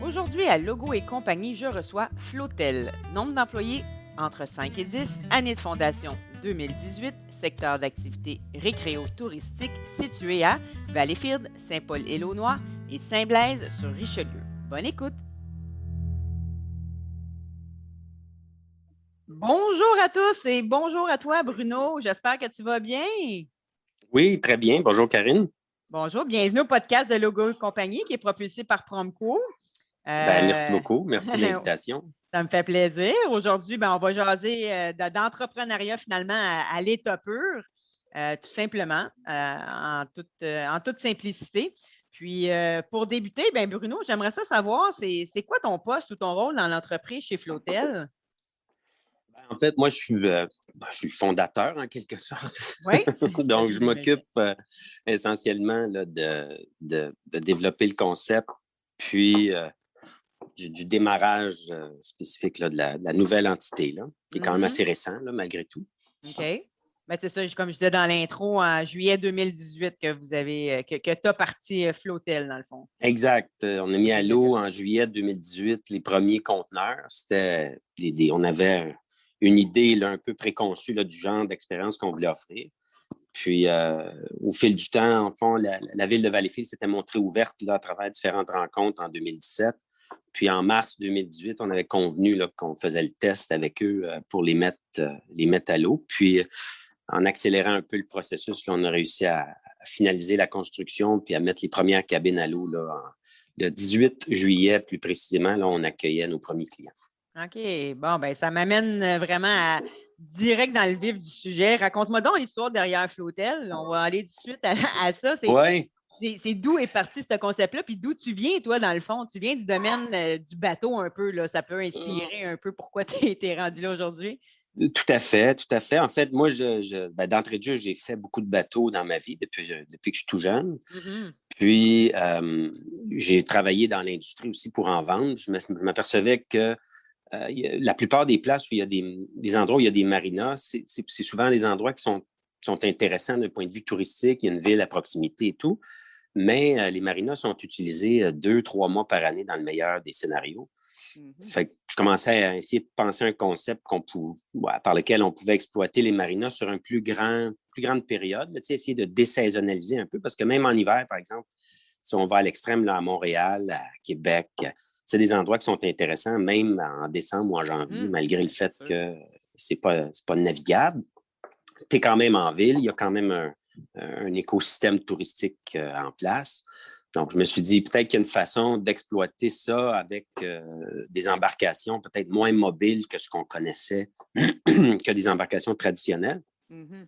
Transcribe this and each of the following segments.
Aujourd'hui, à Logo et compagnie, je reçois Flotel. Nombre d'employés entre 5 et 10, année de fondation 2018, secteur d'activité récréo-touristique situé à Valleyfield, Saint-Paul-et-Launois et Saint-Blaise sur Richelieu. Bonne écoute! Bonjour à tous et bonjour à toi, Bruno. J'espère que tu vas bien. Oui, très bien. Bonjour, Karine. Bonjour, bienvenue au podcast de Logo et compagnie qui est propulsé par Promco. Merci Euh, beaucoup. Merci de l'invitation. Ça me fait plaisir. Aujourd'hui, on va jaser d'entrepreneuriat finalement à l'état pur, tout simplement, en toute simplicité. Puis, pour débuter, Bruno, j'aimerais ça savoir, c'est quoi ton poste ou ton rôle dans l'entreprise chez Flotel? En fait, moi, je suis fondateur en quelque sorte. Oui, Donc, je j'imagine. m'occupe essentiellement là, de développer le concept, puis du démarrage spécifique là, de la nouvelle entité, là, qui est quand même Mhm. assez récent, là, malgré tout. OK. C'est ça, comme je disais dans l'intro, en juillet 2018 que vous avez que tu as parti Flotel, dans le fond. Exact. On a mis à Juillet l'eau en 2018. juillet 2018 les premiers conteneurs. C'était on avait une idée là, un peu préconçue là, du genre d'expérience qu'on voulait offrir. Puis, au fil du temps, en fond, la ville de Valleyfield s'était montrée ouverte là, à travers différentes rencontres en 2017. Puis, en mars 2018, on avait convenu là, qu'on faisait le test avec eux pour les mettre à l'eau. Puis, en accélérant un peu le processus, là, on a réussi à finaliser la construction puis à mettre les premières cabines à l'eau. Le 18 juillet, plus précisément, là, on accueillait nos premiers clients. OK. Bon, ça m'amène vraiment direct dans le vif du sujet. Raconte-moi donc l'histoire derrière Flotel. On va aller tout de suite à ça. Oui. C'est d'où est parti ce concept-là, puis d'où tu viens, toi, dans le fond? Tu viens du domaine du bateau un peu, là. Ça peut inspirer un peu pourquoi tu es rendu là aujourd'hui. Tout à fait, tout à fait. En fait, moi, d'entrée de jeu, j'ai fait beaucoup de bateaux dans ma vie depuis que je suis tout jeune. Mhm. Puis, j'ai travaillé dans l'industrie aussi pour en vendre. Je m'apercevais que la plupart des places où il y a des endroits où il y a des marinas, c'est souvent des endroits qui sont intéressants d'un point de vue touristique. Il y a une ville à proximité et tout. Mais les marinas sont utilisés 2, 3 mois par année dans le meilleur des scénarios. Mhm. Fait que je commençais à essayer de penser à un concept par lequel on pouvait exploiter les marinas sur une plus grande période, là, essayer de désaisonnaliser un peu, parce que même en hiver, par exemple, si on va à l'extrême, là, à Montréal, à Québec, c'est des endroits qui sont intéressants, même en décembre ou en janvier, Mhm. malgré le C'est fait sûr. que c'est pas navigable. Tu es quand même en ville, il y a quand même un écosystème touristique en place. Donc, je me suis dit, peut-être qu'il y a une façon d'exploiter ça avec des embarcations peut-être moins mobiles que ce qu'on connaissait, que des embarcations traditionnelles. Mhm.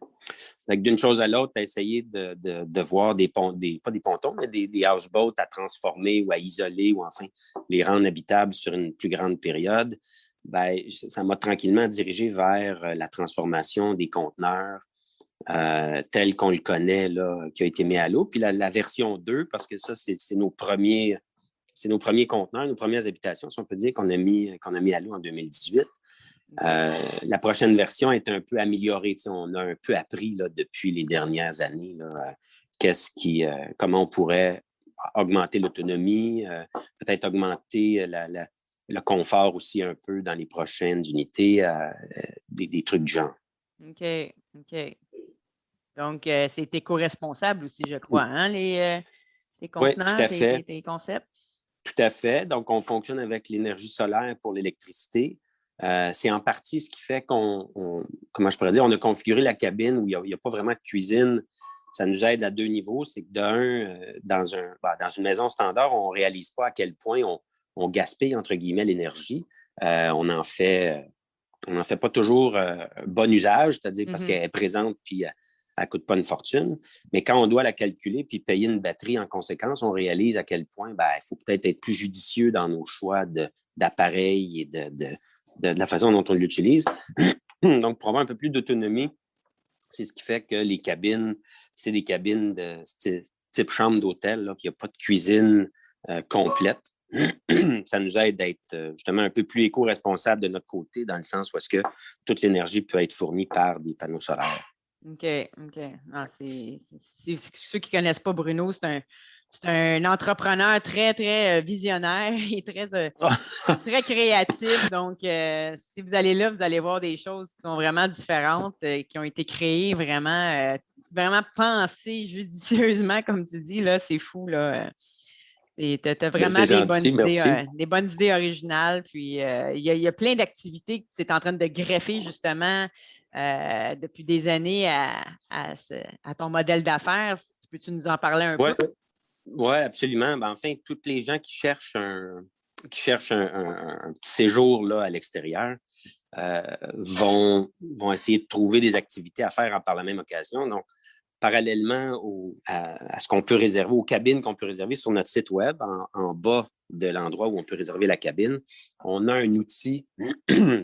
Donc, d'une chose à l'autre, tu as essayé de voir pas des pontons, mais des houseboats à transformer ou à isoler ou enfin les rendre habitables sur une plus grande période. Ben, ça m'a tranquillement dirigé vers la transformation des conteneurs tel qu'on le connaît, là, qui a été mis à l'eau. Puis la version 2, parce que ça, c'est nos premiers conteneurs, nos premières habitations, si on peut dire, qu'on a mis à l'eau en 2018. OK. La prochaine version est un peu améliorée. On a un peu appris là, depuis les dernières années là, comment on pourrait augmenter l'autonomie, peut-être augmenter le confort aussi un peu dans les prochaines unités, des trucs du genre. OK. OK. Donc, c'est éco-responsable aussi, je crois, hein, tes Oui, tout contenants, à fait. tes concepts. Tout à fait. Donc, on fonctionne avec l'énergie solaire pour l'électricité. C'est en partie ce qui fait comment je pourrais dire, on a configuré la cabine où il n'y a pas vraiment de cuisine. Ça nous aide à 2 niveaux. C'est que dans une maison standard, on ne réalise pas à quel point on gaspille, entre guillemets, l'énergie. On n'en fait pas toujours bon usage, c'est-à-dire parce Mhm. qu'elle est présente puis elle ne coûte pas une fortune. Mais quand on doit la calculer puis payer une batterie en conséquence, on réalise à quel point il faut peut-être être plus judicieux dans nos choix d'appareils et de la façon dont on l'utilise. Donc, pour avoir un peu plus d'autonomie, c'est ce qui fait que les cabines, c'est des cabines de type chambre d'hôtel, là, qu'il n'y a pas de cuisine complète. Ça nous aide d'être justement un peu plus éco-responsable de notre côté, dans le sens où est-ce que toute l'énergie peut être fournie par des panneaux solaires. OK, OK. Ceux qui ne connaissent pas Bruno, c'est un entrepreneur très, très visionnaire et très créatif. Donc, si vous allez là, vous allez voir des choses qui sont vraiment différentes, qui ont été créées vraiment pensées judicieusement, comme tu dis. Là, c'est fou. Là. Tu as Mais vraiment c'est gentil, merci. des bonnes idées originales. Puis, il y a plein d'activités que tu es en train de greffer, justement, depuis des années à ton modèle d'affaires. Peux-tu nous en parler un Oui, peu? ouais, absolument. Ben, enfin, toutes les gens qui cherchent un petit séjour là, à l'extérieur vont essayer de trouver des activités à faire par la même occasion. Donc, parallèlement à ce qu'on peut réserver, aux cabines qu'on peut réserver sur notre site web, en bas de l'endroit où on peut réserver la cabine, on a un outil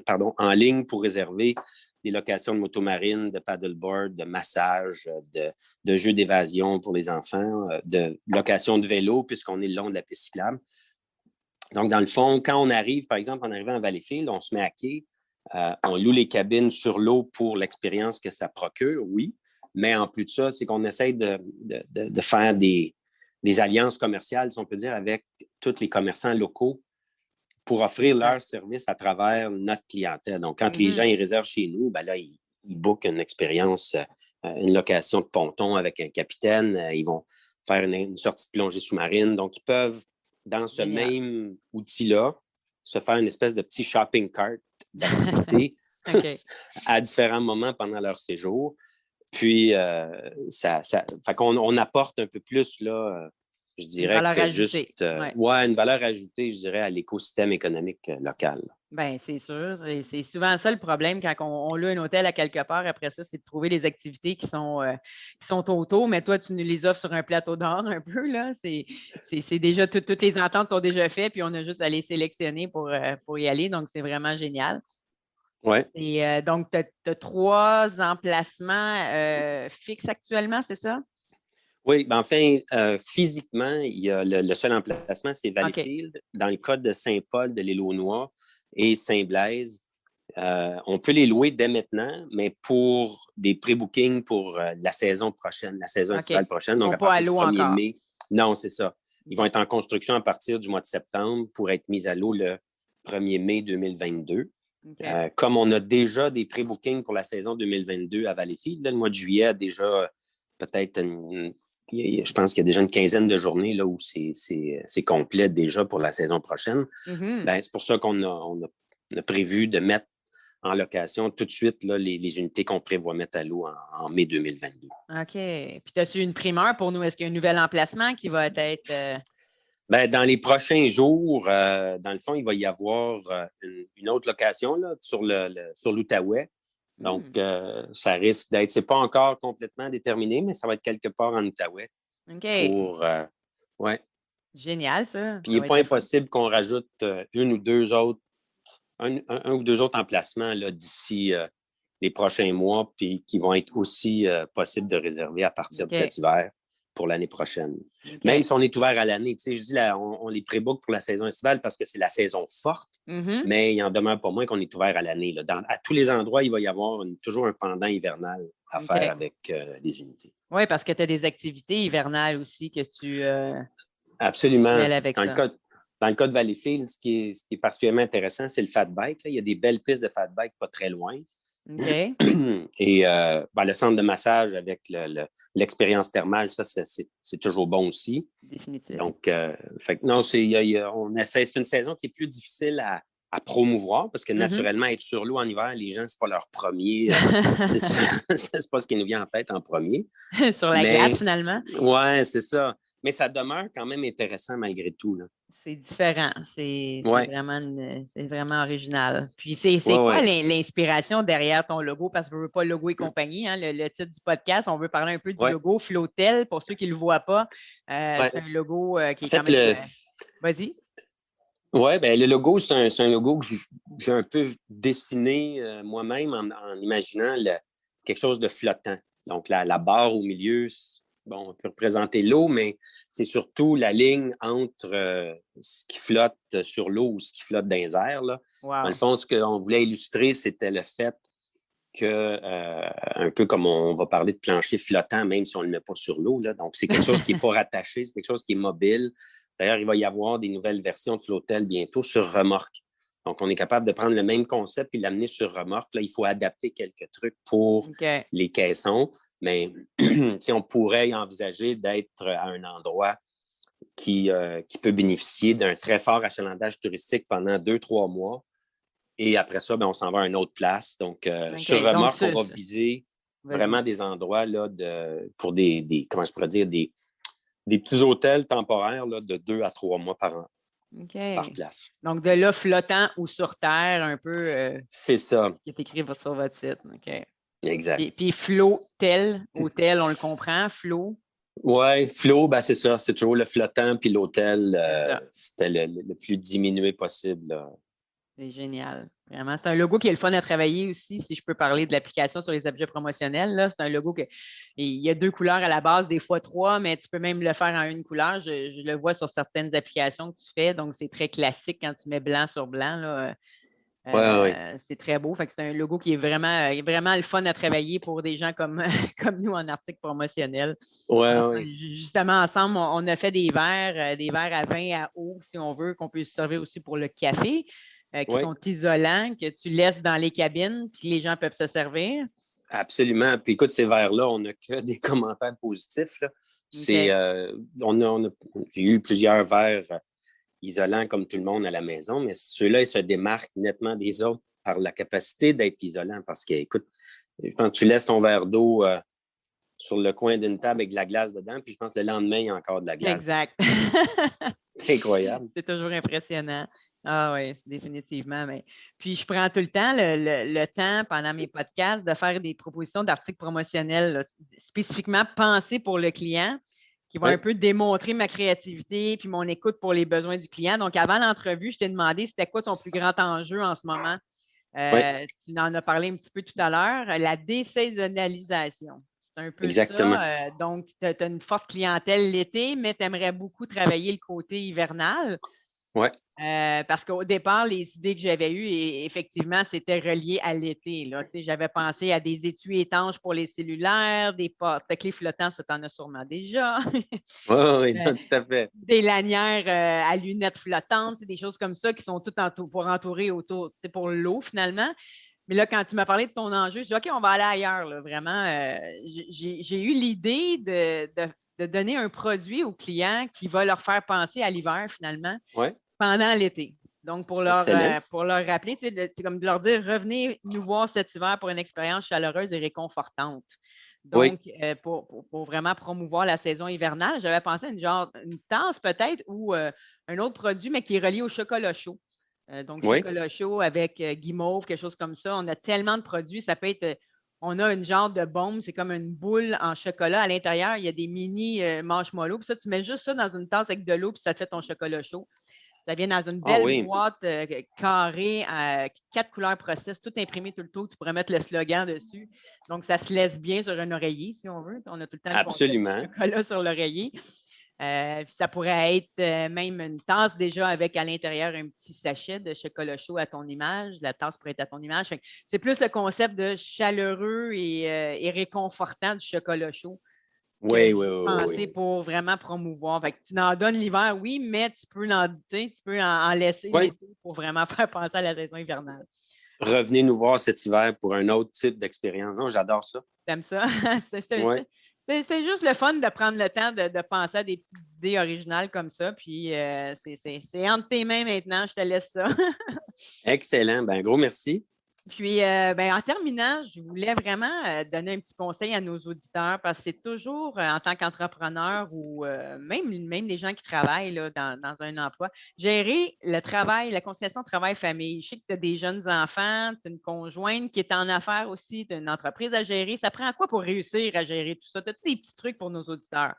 pardon, en ligne pour réserver des locations de motomarine, de paddleboard, de massage, de jeux d'évasion pour les enfants, de location de vélo, puisqu'on est le long de la piste cyclable. Donc, dans le fond, quand on arrive, par exemple, en arrivant à Valleyfield, on se met à quai, on loue les cabines sur l'eau pour l'expérience que ça procure, oui. Mais en plus de ça, c'est qu'on essaie de faire des alliances commerciales, si on peut dire, avec tous les commerçants locaux pour offrir leur service à travers notre clientèle. Donc, quand les gens ils réservent chez nous, ben là, ils bookent une expérience, une location de ponton avec un capitaine. Ils vont faire une sortie de plongée sous-marine. Donc, ils peuvent, dans ce même outil-là, se faire une espèce de petit shopping cart d'activités à différents moments pendant leur séjour. Puis, fait qu'on on apporte un peu plus, là, je dirais que juste, une valeur ajoutée, je dirais, à l'écosystème économique local. Bien, c'est sûr. C'est souvent ça le problème quand on loue un hôtel à quelque part. Après ça, c'est de trouver les activités qui sont autour, mais toi, tu nous les offres sur un plateau d'or un peu. Là. C'est déjà, toutes les ententes sont déjà faites, puis on a juste à les sélectionner pour y aller. Donc, c'est vraiment génial. Oui. Et donc, tu as 3 emplacements fixes actuellement, c'est ça? Oui, ben enfin, physiquement, il y a le seul emplacement, c'est Valleyfield. Dans le cas de Saint-Paul, de l'île aux Noix et Saint-Blaise, on peut les louer dès maintenant, mais pour des pré-bookings pour la saison prochaine, la saison estivale prochaine, donc à partir du 1er mai. Non, c'est ça. Ils vont être en construction à partir du mois de septembre pour être mis à l'eau le 1er mai 2022. Comme on a déjà des pré-bookings pour la saison 2022 à Valleyfield, là, le mois de juillet a déjà peut-être je pense qu'il y a déjà une quinzaine de journées là, où c'est complet déjà pour la saison prochaine. Ben, c'est pour ça qu'on a prévu de mettre en location tout de suite là, les unités qu'on prévoit mettre à l'eau en mai 2022. OK. Puis, as-tu une primeur pour nous? Est-ce qu'il y a un nouvel emplacement qui va être... Ben, dans les prochains jours, dans le fond, il va y avoir une autre location là, sur l'Outaouais. Donc, ça risque d'être, c'est pas encore complètement déterminé, mais ça va être quelque part en Outaouais. OK. Ouais. Génial, ça. Puis, il n'est pas impossible qu'on rajoute un ou deux autres emplacements là, d'ici les prochains mois, puis qui vont être aussi possibles de réserver à partir de cet hiver pour l'année prochaine. Même si on est ouvert à l'année, tu sais, je dis, là, on les pré-book pour la saison estivale parce que c'est la saison forte, mais il en demeure pas moins qu'on est ouvert à l'année. Là. À tous les endroits, il va y avoir toujours un pendant hivernal à faire avec les unités. Oui, parce que tu as des activités hivernales aussi que tu Absolument. mêles avec ça. Dans le cas de Valleyfield, ce qui est particulièrement intéressant, c'est le fat bike. Là. Il y a des belles pistes de fat bike pas très loin. Et le centre de massage avec l'expérience thermale, ça, c'est toujours bon aussi. Définitivement. Donc, non, on essaie. C'est une saison qui est plus difficile à promouvoir parce que naturellement, être sur l'eau en hiver, les gens, c'est pas leur premier. C'est pas ce qui nous vient en tête en premier. Sur la glace, finalement. Oui, c'est ça. Mais ça demeure quand même intéressant malgré tout. Là. C'est différent. C'est vraiment original. Puis, c'est quoi l'inspiration derrière ton logo? Parce que je ne veux pas logo et compagnie. Hein, le titre du podcast, on veut parler un peu du logo Flotel. Pour ceux qui ne le voient pas, c'est un logo qui est quand même... Vas-y. Oui, bien, le logo, c'est un logo que j'ai un peu dessiné moi-même en imaginant quelque chose de flottant. Donc, la barre au milieu, on peut représenter l'eau, mais c'est surtout la ligne entre ce qui flotte sur l'eau ou ce qui flotte dans les airs. Là. Wow. Dans le fond, ce qu'on voulait illustrer, c'était le fait un peu comme on va parler de plancher flottant, même si on ne le met pas sur l'eau. Là. Donc, c'est quelque chose qui n'est pas rattaché, c'est quelque chose qui est mobile. D'ailleurs, il va y avoir des nouvelles versions de Flotel bientôt sur remorque. Donc, on est capable de prendre le même concept et l'amener sur remorque. Là, il faut adapter quelques trucs pour les caissons, mais si on pourrait envisager d'être à un endroit qui peut bénéficier d'un très fort achalandage touristique pendant 2-3 mois. Et après ça, on s'en va à une autre place. Donc, sur remorque, on va viser vraiment des endroits là, pour des comment je pourrais dire, des petits hôtels temporaires là, de 2 à 3 mois par place. Donc, de là, flottant ou sur terre, un peu. C'est ça. Qui est écrit sur votre site. Exact. Puis Flotel, hôtel, on le comprend, Flo. Oui, Flo, c'est ça. C'est toujours le flottant, puis l'hôtel, c'était le plus diminué possible. Là. C'est génial. Vraiment, c'est un logo qui est le fun à travailler aussi, si je peux parler de l'application sur les objets promotionnels. Là. C'est un logo il y a 2 couleurs à la base, des fois 3, mais tu peux même le faire en une couleur. Je le vois sur certaines applications que tu fais, donc c'est très classique quand tu mets blanc sur blanc. Là. C'est très beau. Fait que c'est un logo qui est vraiment le fun à travailler pour des gens comme, comme nous en article promotionnel. Justement, ensemble, on a fait des verres à vin à eau, si on veut, qu'on peut se servir aussi pour le café. Qui sont isolants, que tu laisses dans les cabines, puis les gens peuvent se servir. Absolument. Puis écoute, ces verres-là, on n'a que des commentaires positifs. Là. J'ai eu plusieurs verres isolants comme tout le monde à la maison, mais ceux-là, ils se démarquent nettement des autres par la capacité d'être isolants. Parce que, écoute, quand tu laisses ton verre d'eau sur le coin d'une table avec de la glace dedans, puis je pense que le lendemain, il y a encore de la glace. Exact. C'est incroyable. C'est toujours impressionnant. Ah oui, définitivement. Mais... Puis, je prends tout le temps le temps pendant mes podcasts de faire des propositions d'articles promotionnels là, spécifiquement pensés pour le client, qui vont un peu démontrer ma créativité puis mon écoute pour les besoins du client. Donc, avant l'entrevue, je t'ai demandé c'était quoi ton plus grand enjeu en ce moment. Tu en as parlé un petit peu tout à l'heure, la désaisonnalisation. C'est un peu ça. Donc, tu as une forte clientèle l'été, mais tu aimerais beaucoup travailler le côté hivernal. Oui. Parce qu'au départ, les idées que j'avais eues, effectivement, c'était relié à l'été. J'avais pensé à des étuis étanches pour les cellulaires, des porte-clés flottants, ça t'en as sûrement déjà. Oui, tout à fait. Des lanières à lunettes flottantes, des choses comme ça qui sont toutes pour entourer autour, pour l'eau finalement. Mais là, quand tu m'as parlé de ton enjeu, je dis OK, on va aller ailleurs. Là. Vraiment, j'ai eu l'idée de donner un produit aux clients qui va leur faire penser à l'hiver finalement. Pendant l'été. Donc, pour leur rappeler, c'est comme de leur dire revenez nous voir cet hiver pour une expérience chaleureuse et réconfortante. Donc, pour vraiment promouvoir la saison hivernale, j'avais pensé à une tasse peut-être ou un autre produit, mais qui est relié au chocolat chaud. Donc, chocolat chaud avec guimauve, quelque chose comme ça. On a tellement de produits. Ça peut être. On a une genre de bombe, c'est comme une boule en chocolat. À l'intérieur, il y a des mini marshmallows. Puis ça, tu mets juste ça dans une tasse avec de l'eau, puis ça te fait ton chocolat chaud. Ça vient dans une belle boîte carrée à 4 couleurs process, tout imprimé tout le tour. Tu pourrais mettre le slogan dessus. Donc, ça se laisse bien sur un oreiller, si on veut. On a tout le temps le chocolat sur l'oreiller. Ça pourrait être même une tasse déjà avec à l'intérieur un petit sachet de chocolat chaud à ton image. La tasse pourrait être à ton image. C'est plus le concept de chaleureux et réconfortant du chocolat chaud. Oui. Penser pour vraiment promouvoir. Fait que tu en donnes l'hiver, oui, mais tu peux en laisser l'été pour vraiment faire penser à la saison hivernale. Revenez nous voir cet hiver pour un autre type d'expérience. Non, j'adore ça. T'aimes ça? C'est juste le fun de prendre le temps de penser à des petites idées originales comme ça. Puis c'est entre tes mains maintenant. Je te laisse ça. Excellent. Un gros merci. Puis, en terminant, je voulais vraiment donner un petit conseil à nos auditeurs parce que c'est toujours, en tant qu'entrepreneur ou même les gens qui travaillent là, dans un emploi, gérer le travail, la conciliation travail-famille. Je sais que tu as des jeunes enfants, tu as une conjointe qui est en affaires aussi, tu as une entreprise à gérer. Ça prend quoi pour réussir à gérer tout ça? As-tu des petits trucs pour nos auditeurs?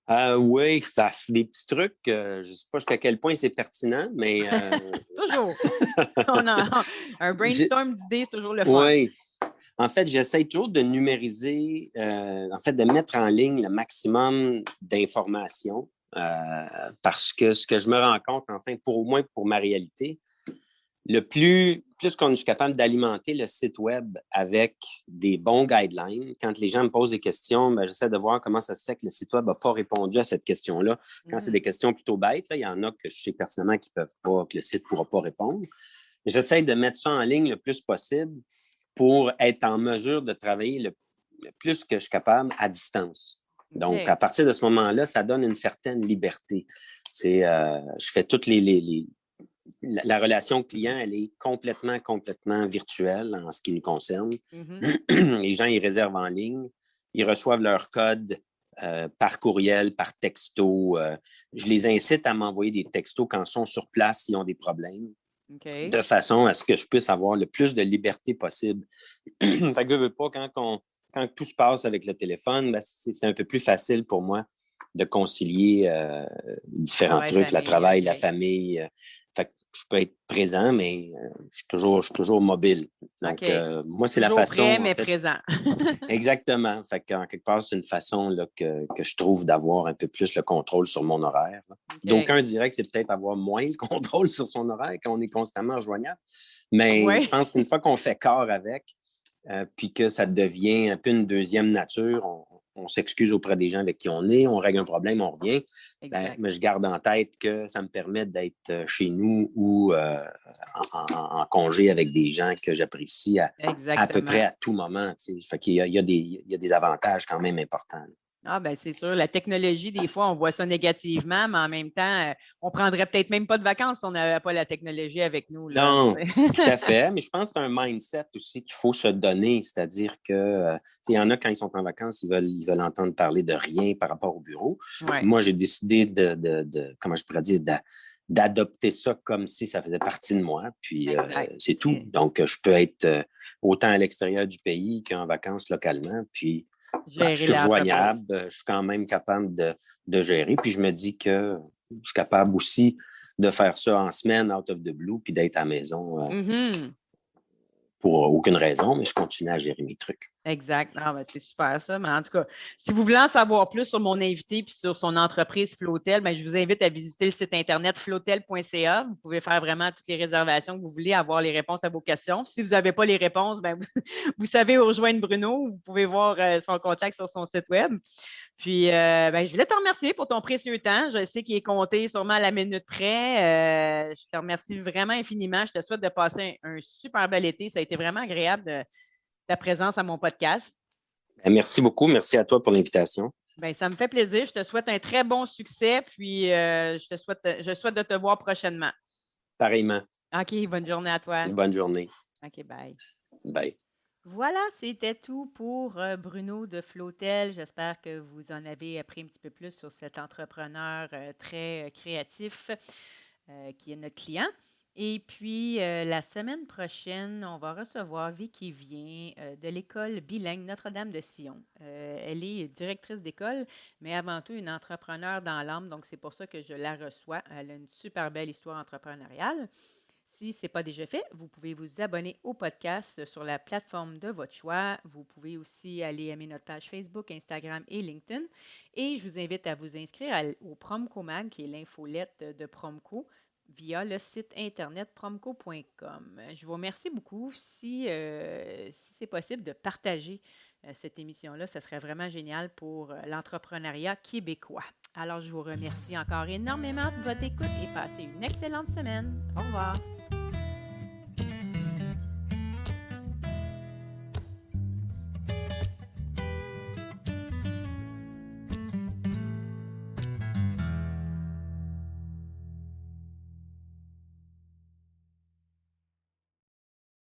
Oui, des petits trucs. Je ne sais pas jusqu'à quel point c'est pertinent, mais... Toujours. Un brainstorm d'idées, c'est toujours le fun. Oui. En fait, j'essaie toujours de numériser, de mettre en ligne le maximum d'informations parce que ce que je me rends compte, au moins pour ma réalité, le plus plus qu'on est capable d'alimenter le site web avec des bons guidelines, quand les gens me posent des questions, ben, j'essaie de voir comment ça se fait que le site web n'a pas répondu à cette question-là. Quand c'est des questions plutôt bêtes, là, il y en a que je sais pertinemment qu'ils peuvent pas, que le site ne pourra pas répondre. J'essaie de mettre ça en ligne le plus possible pour être en mesure de travailler le plus que je suis capable à distance. Donc, OK. à partir de ce moment-là, ça donne une certaine liberté. Je fais toutes la relation client, elle est complètement virtuelle en ce qui nous concerne. Mhm. Les gens, ils réservent en ligne, ils reçoivent leur code par courriel, par texto. Je les incite à m'envoyer des textos quand ils sont sur place, s'ils ont des problèmes, OK. de façon à ce que je puisse avoir le plus de liberté possible. Fait que veux pas, quand tout se passe avec le téléphone, ben, c'est un peu plus facile pour moi de concilier différents Travail, trucs, le famille, travail, la OK. famille. Fait que je peux être présent, mais je suis toujours mobile. Donc, OK. moi, c'est la Toujours prêt, façon, en mais fait, présent. exactement. Fait qu'en quelque part, c'est une façon là, que je trouve d'avoir un peu plus le contrôle sur mon horaire. OK. D'aucuns diraient que c'est peut-être avoir moins le contrôle sur son horaire quand on est constamment rejoignable. Mais je Oui, pense qu'une fois qu'on fait corps avec, puis que ça devient un peu une deuxième nature, on s'excuse auprès des gens avec qui on est, on règle un problème, on revient. Ben, exact. mais je garde en tête que ça me permet d'être chez nous ou en congé avec des gens que j'apprécie à peu près Exactement. à tout moment. Tu sais. Fait qu'il il y a des avantages quand même importants. Ah, ben c'est sûr. La technologie, des fois, on voit ça négativement, mais en même temps, on prendrait peut-être même pas de vacances si on n'avait pas la technologie avec nous, là. Non, tout à fait. Mais je pense que c'est un mindset aussi qu'il faut se donner. C'est-à-dire que, il y en a quand ils sont en vacances, ils veulent entendre parler de rien par rapport au bureau. Ouais, Moi, j'ai décidé comment je pourrais dire, d'adopter ça comme si ça faisait partie de moi. Puis, exact. c'est tout. Donc, je peux être autant à l'extérieur du pays qu'en vacances localement. Puis, je Gérer suis l'entreprise. rejoignable. Je suis quand même capable de gérer. Puis, je me dis que je suis capable aussi de faire ça en semaine, out of the blue, puis d'être à la maison Mhm. pour aucune raison, mais je continue à gérer mes trucs. Exact. Ah, ben, c'est super ça. Mais en tout cas, si vous voulez en savoir plus sur mon invité puis sur son entreprise Flotel, ben, je vous invite à visiter le site internet flotel.ca. Vous pouvez faire vraiment toutes les réservations que vous voulez, avoir les réponses à vos questions. Si vous n'avez pas les réponses, ben, vous savez où rejoindre Bruno. Vous pouvez voir son contact sur son site web. Puis, ben, je voulais te remercier pour ton précieux temps. Je sais qu'il est compté sûrement à la minute près. Je te remercie vraiment infiniment. Je te souhaite de passer un super bel été. Ça a été vraiment agréable de ta présence à mon podcast. Merci beaucoup. Merci à toi pour l'invitation. Ben, ça me fait plaisir. Je te souhaite un très bon succès. Puis, je souhaite de te voir prochainement. Pareillement. OK, bonne journée à toi. Bonne journée. OK, bye. Bye. Voilà, c'était tout pour Bruno de Flotel. J'espère que vous en avez appris un petit peu plus sur cet entrepreneur très créatif qui est notre client. Et puis, la semaine prochaine, on va recevoir Vicky Vien de l'école bilingue Notre-Dame de Sion. Elle est directrice d'école, mais avant tout une entrepreneur dans l'âme. Donc, c'est pour ça que je la reçois. Elle a une super belle histoire entrepreneuriale. Si ce n'est pas déjà fait, vous pouvez vous abonner au podcast sur la plateforme de votre choix. Vous pouvez aussi aller aimer notre page Facebook, Instagram et LinkedIn. Et je vous invite à vous inscrire au Promco Mag, qui est l'infolette de Promco, via le site internet promco.com. Je vous remercie beaucoup. Si c'est possible de partager cette émission-là, ce serait vraiment génial pour l'entrepreneuriat québécois. Alors, je vous remercie encore énormément de votre écoute et passez une excellente semaine. Au revoir.